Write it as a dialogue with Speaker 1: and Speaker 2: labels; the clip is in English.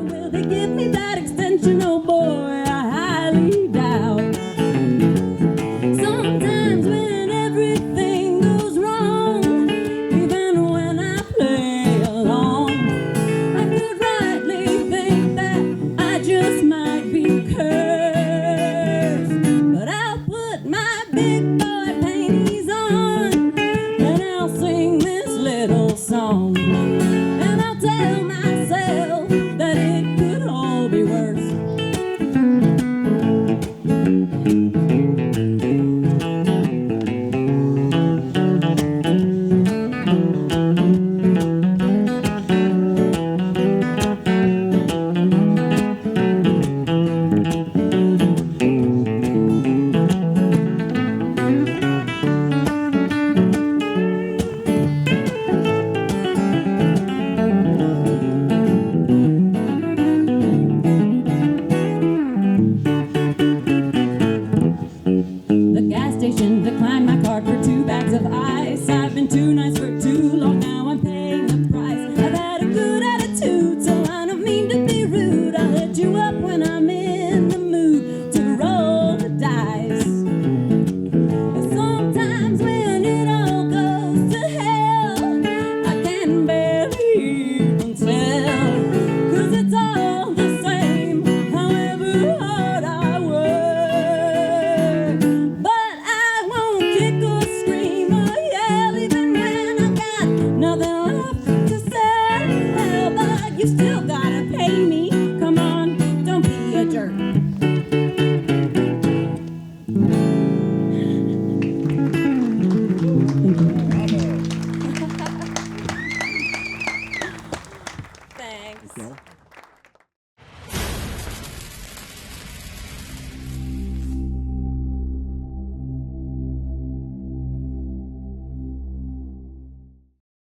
Speaker 1: Will they give me that extension? Oh boy, I highly doubt. Sometimes when everything goes wrong, even when I play along, I could rightly think that I just might be cursed. But I'll put my big boy panties on and I'll sing this little song. And I'll tell myself that it could all be worse. The gas station declined my card for 2 bags of ice. I've been too nice for too long, now I'm paying the price. I've had a good attitude, so I don't mean to be rude. I'll hit you up when I'm in the mood to roll the dice. But sometimes when it all goes to hell, I can barely even tell. 'Cause it's all the same, however hard I work. But I won't kick or scream or yell even when I've got nothing left to say. But you still gotta pay me. Come on, don't be a jerk. Thanks.
Speaker 2: Okay.